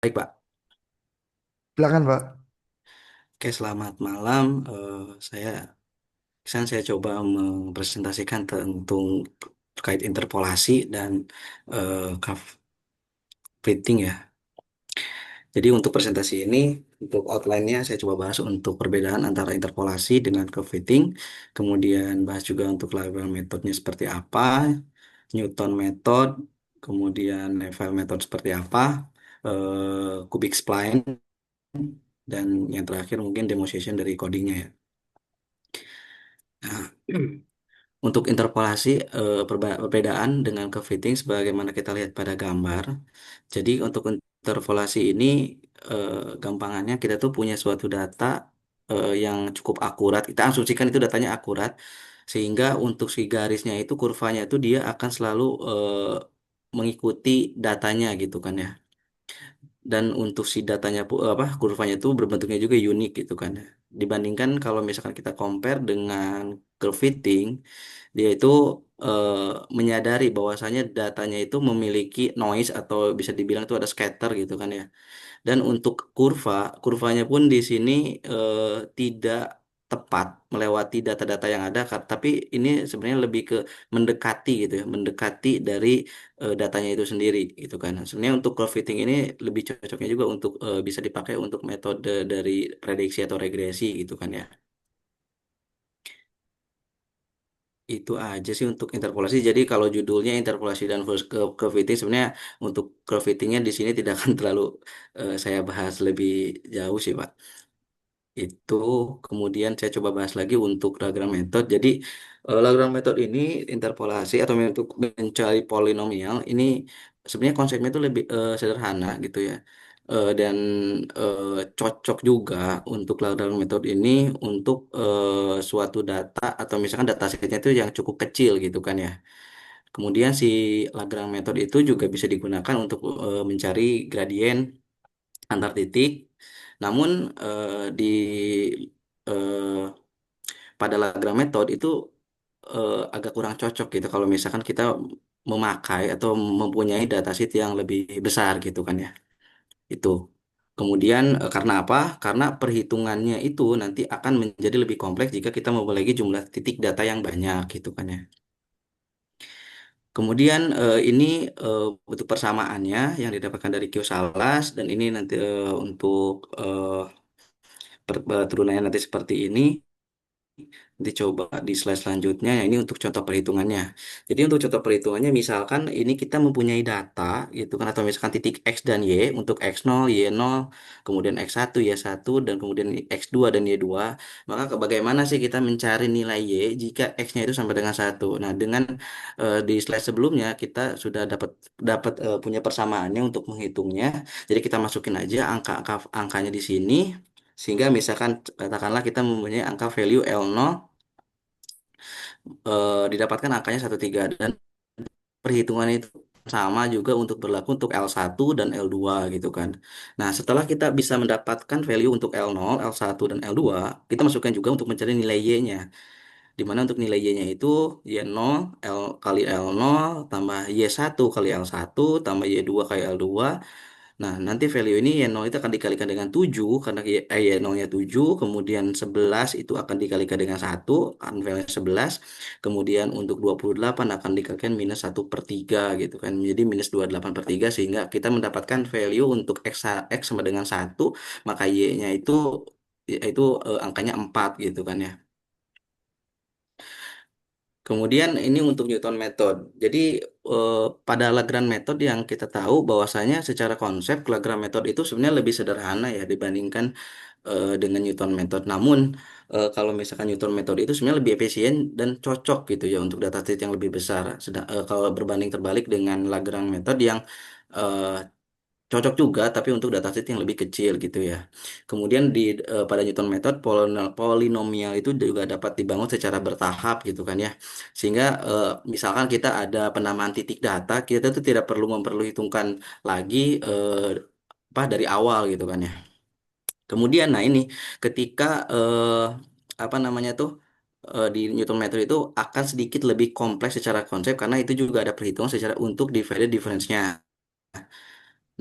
Baik, Pak. Silakan, Pak. Oke, selamat malam. Saya coba mempresentasikan tentang terkait interpolasi dan fitting ya. Jadi untuk presentasi ini, untuk outline-nya saya coba bahas untuk perbedaan antara interpolasi dengan curve fitting, kemudian bahas juga untuk Laguerre metodenya seperti apa, Newton method, kemudian Lefel method seperti apa, cubic spline, dan yang terakhir mungkin demonstration dari codingnya ya. Nah, untuk interpolasi perbedaan dengan curve fitting sebagaimana kita lihat pada gambar. Jadi untuk interpolasi ini gampangannya kita tuh punya suatu data yang cukup akurat. Kita asumsikan itu datanya akurat sehingga untuk si garisnya itu kurvanya itu dia akan selalu mengikuti datanya gitu kan ya. Dan untuk si datanya apa kurvanya itu berbentuknya juga unik gitu kan ya. Dibandingkan kalau misalkan kita compare dengan curve fitting, dia itu eh, menyadari bahwasanya datanya itu memiliki noise atau bisa dibilang itu ada scatter gitu kan ya. Dan untuk kurvanya pun di sini tidak tepat melewati data-data yang ada, tapi ini sebenarnya lebih ke mendekati gitu ya, mendekati dari datanya itu sendiri gitu kan. Sebenarnya untuk curve fitting ini lebih cocoknya juga untuk bisa dipakai untuk metode dari prediksi atau regresi gitu kan ya. Itu aja sih untuk interpolasi. Jadi kalau judulnya interpolasi dan curve fitting sebenarnya untuk curve fittingnya di sini tidak akan terlalu saya bahas lebih jauh sih Pak. Itu kemudian saya coba bahas lagi untuk Lagrange method. Jadi Lagrange method ini interpolasi atau untuk mencari polinomial ini sebenarnya konsepnya itu lebih sederhana gitu ya. Dan cocok juga untuk Lagrange method ini untuk suatu data atau misalkan data setnya itu yang cukup kecil gitu kan ya. Kemudian si Lagrange method itu juga bisa digunakan untuk mencari gradien antar titik. Namun di eh, pada Lagrange method itu agak kurang cocok gitu kalau misalkan kita memakai atau mempunyai dataset yang lebih besar gitu kan ya. Itu. Kemudian karena apa? Karena perhitungannya itu nanti akan menjadi lebih kompleks jika kita memiliki jumlah titik data yang banyak gitu kan ya. Kemudian ini bentuk persamaannya yang didapatkan dari Q Salas dan ini nanti untuk turunannya nanti seperti ini. Nanti coba di slide selanjutnya, ya ini untuk contoh perhitungannya. Jadi untuk contoh perhitungannya, misalkan ini kita mempunyai data, gitu kan, atau misalkan titik X dan Y, untuk X0, Y0, kemudian X1, Y1, dan kemudian X2 dan Y2, maka bagaimana sih kita mencari nilai Y jika X-nya itu sama dengan satu. Nah, dengan di slide sebelumnya, kita sudah dapat dapat punya persamaannya untuk menghitungnya. Jadi kita masukin aja angkanya di sini, sehingga misalkan katakanlah kita mempunyai angka value L0 didapatkan angkanya 13 dan perhitungan itu sama juga untuk berlaku untuk L1 dan L2 gitu kan. Nah, setelah kita bisa mendapatkan value untuk L0, L1 dan L2, kita masukkan juga untuk mencari nilai Y-nya. Di mana untuk nilai Y-nya itu Y0 L kali L0 tambah Y1 kali L1 tambah Y2 kali L2. Nah, nanti value ini Y0 itu akan dikalikan dengan 7 karena Y0-nya 7, kemudian 11 itu akan dikalikan dengan 1, kan value 11. Kemudian untuk 28 akan dikalikan minus 1/3 gitu kan. Jadi minus 28/3 sehingga kita mendapatkan value untuk X sama dengan 1, maka Y-nya itu angkanya 4 gitu kan ya. Kemudian ini untuk Newton method. Jadi eh, pada Lagrange method yang kita tahu bahwasanya secara konsep Lagrange method itu sebenarnya lebih sederhana ya dibandingkan dengan Newton method. Namun kalau misalkan Newton method itu sebenarnya lebih efisien dan cocok gitu ya untuk dataset yang lebih besar. Kalau berbanding terbalik dengan Lagrange method yang eh, cocok juga tapi untuk dataset yang lebih kecil gitu ya. Kemudian pada Newton method polinomial itu juga dapat dibangun secara bertahap gitu kan ya. Sehingga misalkan kita ada penambahan titik data, kita tuh tidak perlu hitungkan lagi dari awal gitu kan ya. Kemudian nah ini ketika apa namanya tuh di Newton method itu akan sedikit lebih kompleks secara konsep karena itu juga ada perhitungan secara untuk divided difference-nya.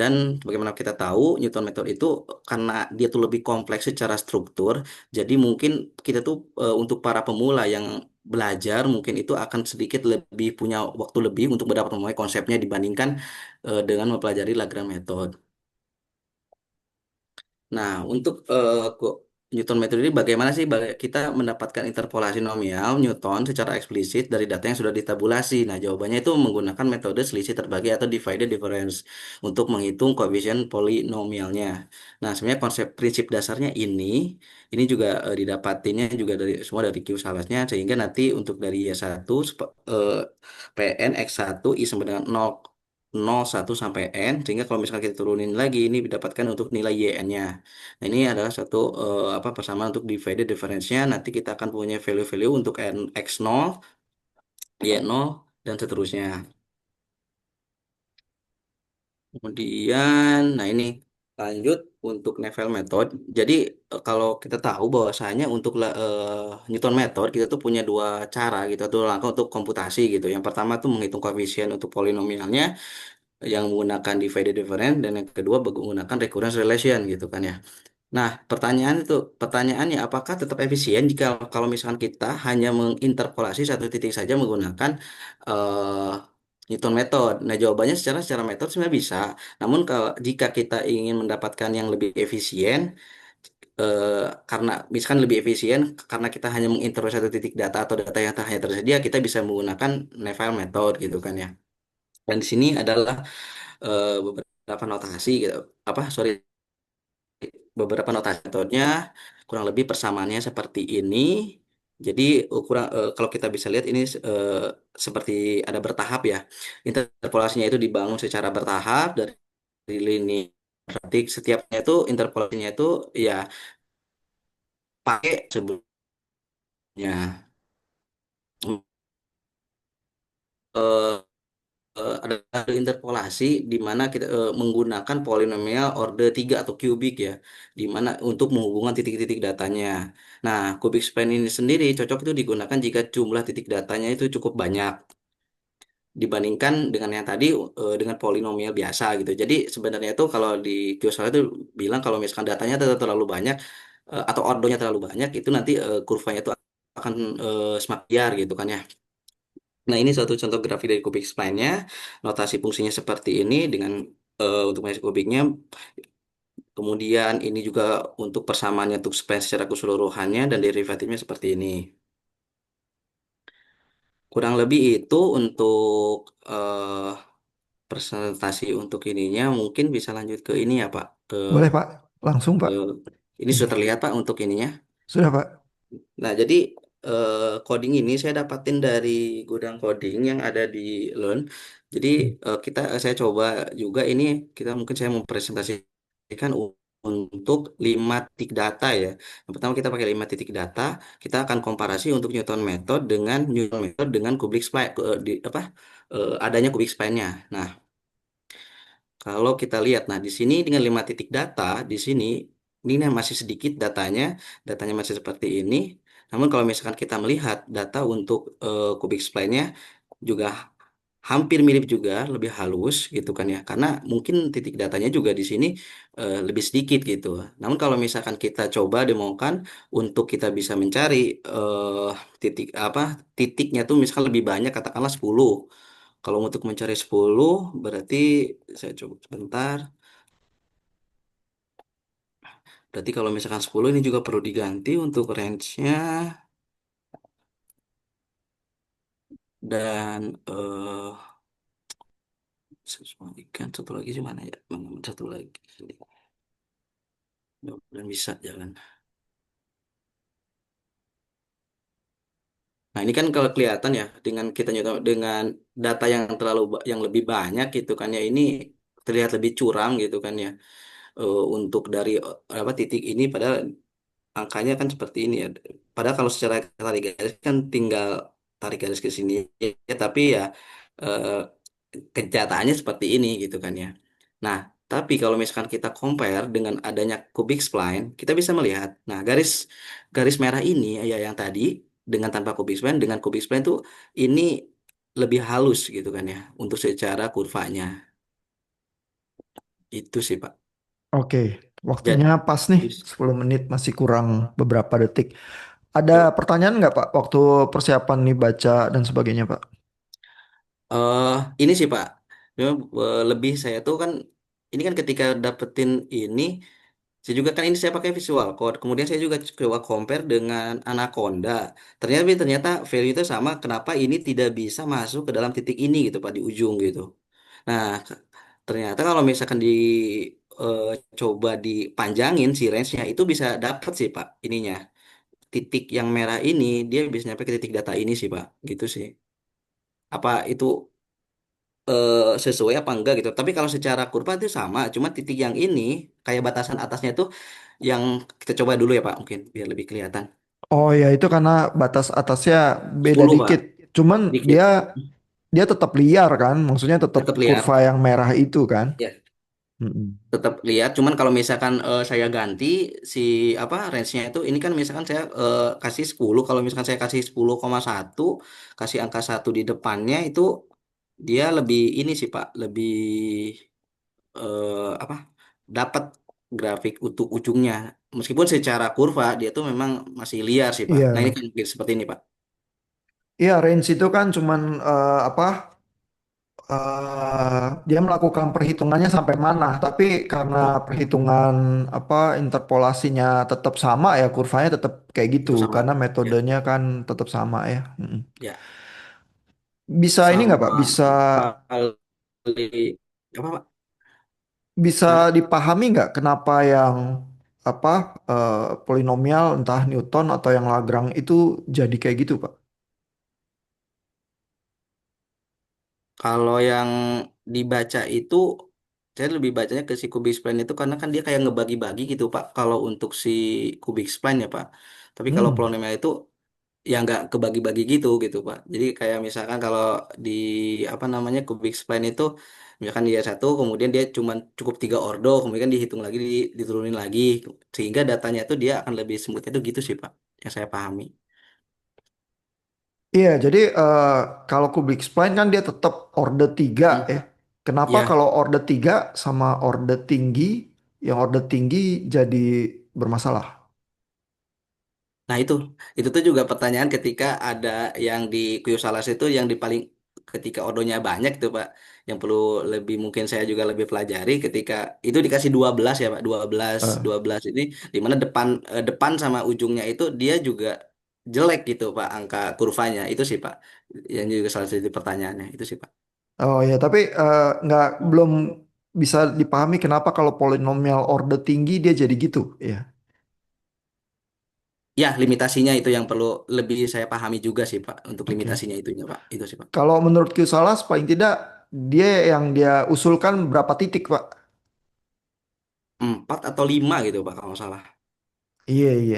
Dan bagaimana kita tahu Newton method itu karena dia tuh lebih kompleks secara struktur, jadi mungkin kita tuh untuk para pemula yang belajar mungkin itu akan sedikit lebih punya waktu lebih untuk mendapat memahami konsepnya dibandingkan dengan mempelajari Lagrange method. Nah, untuk Newton method ini bagaimana sih kita mendapatkan interpolasi nomial Newton secara eksplisit dari data yang sudah ditabulasi? Nah, jawabannya itu menggunakan metode selisih terbagi atau divided difference untuk menghitung koefisien polinomialnya. Nah, sebenarnya konsep prinsip dasarnya ini juga didapatinya juga dari semua dari Q salesnya sehingga nanti untuk dari Y1 Pn X1 I sama dengan 0, 1 sampai N sehingga kalau misalkan kita turunin lagi ini didapatkan untuk nilai YN-nya. Nah, ini adalah satu apa persamaan untuk divided difference-nya. Nanti kita akan punya value-value untuk N X0, Y0 dan seterusnya. Kemudian, nah ini lanjut untuk Nevel method. Jadi kalau kita tahu bahwasanya untuk Newton method kita tuh punya dua cara gitu atau langkah untuk komputasi gitu. Yang pertama tuh menghitung koefisien untuk polinomialnya yang menggunakan divided difference dan yang kedua menggunakan recurrence relation gitu kan ya. Nah, pertanyaannya apakah tetap efisien jika kalau misalkan kita hanya menginterpolasi satu titik saja menggunakan eh, Newton method? Nah, jawabannya secara metode sebenarnya bisa. Namun kalau jika kita ingin mendapatkan yang lebih efisien eh, karena misalkan lebih efisien karena kita hanya menginterpolasi satu titik data atau data yang hanya tersedia, kita bisa menggunakan Nefile method gitu kan ya. Dan di sini adalah beberapa notasi gitu. Apa, sorry, beberapa notasi metodenya kurang lebih persamaannya seperti ini. Jadi kalau kita bisa lihat ini seperti ada bertahap ya. Interpolasinya itu dibangun secara bertahap dari lini. Berarti setiapnya itu interpolasinya itu ya pakai sebelumnya. Eh, ada interpolasi di mana kita menggunakan polinomial order 3 atau kubik ya, di mana untuk menghubungkan titik-titik datanya. Nah, kubik span ini sendiri cocok itu digunakan jika jumlah titik datanya itu cukup banyak dibandingkan dengan yang tadi dengan polinomial biasa gitu. Jadi sebenarnya itu kalau di QSL itu bilang kalau misalkan datanya terlalu banyak atau ordonya terlalu banyak itu nanti kurvanya itu akan semakin liar gitu kan ya. Nah, ini suatu contoh grafik dari kubik spline-nya. Notasi fungsinya seperti ini dengan untuk matriks kubiknya. Kemudian ini juga untuk persamaannya untuk spline secara keseluruhannya dan derivatifnya seperti ini. Kurang lebih itu untuk presentasi untuk ininya. Mungkin bisa lanjut ke ini ya, Pak. Boleh Pak, langsung Pak. Ke ini Ini sudah terlihat Pak untuk ininya. sudah Pak. Nah, jadi coding ini saya dapatin dari gudang coding yang ada di Learn. Jadi saya coba juga ini kita mungkin saya mempresentasikan untuk 5 titik data ya. Yang pertama kita pakai 5 titik data, kita akan komparasi untuk Newton method dengan kubik spline adanya kubik spline-nya. Nah, kalau kita lihat, nah di sini dengan 5 titik data, di sini ini masih sedikit datanya masih seperti ini. Namun kalau misalkan kita melihat data untuk kubik spline-nya juga hampir mirip juga, lebih halus gitu kan ya. Karena mungkin titik datanya juga di sini lebih sedikit gitu. Namun kalau misalkan kita coba demokan untuk kita bisa mencari eh, titiknya tuh misalkan lebih banyak katakanlah 10. Kalau untuk mencari 10 berarti saya coba sebentar. Berarti kalau misalkan 10 ini juga perlu diganti untuk range-nya dan ikan satu lagi sih mana ya? Satu lagi. Mudah-mudahan bisa jalan. Nah, ini kan kalau kelihatan ya dengan kita nyoba dengan data yang yang lebih banyak gitu kan ya ini terlihat lebih curam gitu kan ya. Untuk dari apa titik ini padahal angkanya kan seperti ini ya. Padahal kalau secara tarik garis kan tinggal tarik garis ke sini ya, tapi ya eh, kenyataannya seperti ini gitu kan ya. Nah, tapi kalau misalkan kita compare dengan adanya cubic spline, kita bisa melihat, nah garis garis merah ini ya yang tadi dengan tanpa cubic spline, dengan cubic spline tuh ini lebih halus gitu kan ya untuk secara kurvanya. Itu sih Pak. Oke, waktunya Jadi, pas nih, 10 menit masih kurang beberapa detik. Ada ya, pertanyaan nggak Pak waktu persiapan nih baca dan sebagainya Pak? eh ini sih Pak, memang lebih saya tuh kan, ini kan ketika dapetin ini, saya juga kan ini saya pakai visual code. Kemudian saya juga coba compare dengan Anaconda. Ternyata value itu sama. Kenapa ini tidak bisa masuk ke dalam titik ini gitu Pak, di ujung gitu. Nah, ternyata kalau misalkan eh, coba dipanjangin si range-nya itu bisa dapet sih Pak ininya. Titik yang merah ini dia bisa nyampe ke titik data ini sih Pak. Gitu sih. Apa itu sesuai apa enggak gitu. Tapi kalau secara kurva itu sama, cuma titik yang ini kayak batasan atasnya itu yang kita coba dulu ya Pak, mungkin biar lebih kelihatan. Oh ya itu karena batas atasnya beda 10 Pak, dikit. Cuman dikit. dia dia tetap liar kan, maksudnya tetap Tetap kurva lihat. yang merah itu kan. Ya, Mm-mm. tetap lihat. Cuman kalau misalkan saya ganti si apa range-nya itu, ini kan misalkan saya kasih 10, kalau misalkan saya kasih 10,1, kasih angka satu di depannya itu dia lebih ini sih Pak, lebih apa? Dapat grafik untuk ujungnya. Meskipun secara kurva dia tuh memang masih liar sih Pak. Nah, ini Iya, kan seperti ini Pak. iya range itu kan cuman apa? Dia melakukan perhitungannya sampai mana, tapi karena perhitungan apa interpolasinya tetap sama ya, kurvanya tetap kayak gitu, Itu sama. karena Ya, metodenya kan tetap sama ya. Mm. ya. Bisa ini nggak Pak? Sama Bisa kali apa Pak? bisa Nah, dipahami nggak kenapa yang apa polinomial entah Newton atau yang Lagrange itu jadi kayak gitu Pak? kalau yang dibaca itu saya lebih bacanya ke si Kubik Spline itu karena kan dia kayak ngebagi-bagi gitu Pak. Kalau untuk si Kubik Spline ya Pak. Tapi kalau Hmm. polinomial itu ya nggak kebagi-bagi gitu Pak. Jadi kayak misalkan kalau di apa namanya Kubik Spline itu misalkan dia satu, kemudian dia cuma cukup tiga ordo, kemudian dihitung lagi, diturunin lagi, sehingga datanya itu dia akan lebih smooth itu gitu sih Pak, yang saya pahami. Iya, jadi kalau kubik spline kan dia tetap orde 3 Hmm. ya. Kenapa Ya, kalau orde 3 sama orde tinggi, yang orde tinggi jadi bermasalah? nah itu tuh juga pertanyaan ketika ada yang di Kuyosalas itu yang di paling ketika ordonya banyak tuh Pak, yang perlu lebih mungkin saya juga lebih pelajari ketika itu dikasih 12 ya Pak, dua belas Eh, 12 ini di mana depan sama ujungnya itu dia juga jelek gitu Pak, angka kurvanya itu sih Pak, yang juga salah satu pertanyaannya itu sih Pak. oh ya, tapi nggak belum bisa dipahami kenapa kalau polinomial orde tinggi dia jadi gitu ya. Ya, limitasinya itu yang perlu lebih saya pahami juga sih Pak, untuk Oke. limitasinya itunya Pak, itu sih Pak. Kalau menurut Q Salas paling tidak dia yang dia usulkan berapa titik, Pak? 4 atau 5 gitu Pak kalau nggak salah. Iya, iya.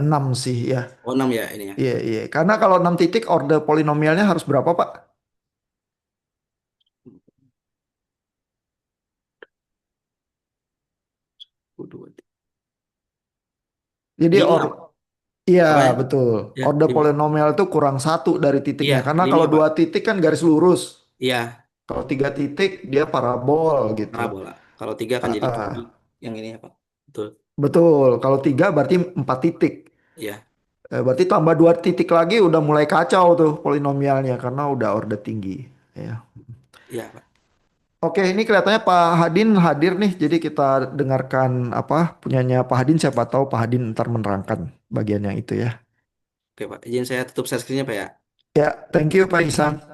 6 sih ya. Oh 6 ya ini ya. Iya, iya. Karena kalau 6 titik orde polinomialnya harus berapa, Pak? 2, Jadi 5 iya apa ya? betul. Ya, Orde 5. polinomial itu kurang satu dari Iya, titiknya. Karena 5 kalau Pak. 2 titik kan garis lurus. Iya, Kalau 3 titik dia parabol gitu. parabola. Kalau 3 kan Ah, jadi kubik ah. yang ini ya Pak. Betul. Betul. Kalau 3 berarti 4 titik. Iya, Berarti tambah 2 titik lagi udah mulai kacau tuh polinomialnya karena udah orde tinggi. Ya. iya Pak. Oke, ini kelihatannya Pak Hadin hadir nih. Jadi kita dengarkan apa punyanya Pak Hadin. Siapa tahu Pak Hadin ntar menerangkan bagian yang itu ya. Oke Pak, izin saya tutup share screen-nya Pak ya. Ya, thank you Pak Isan.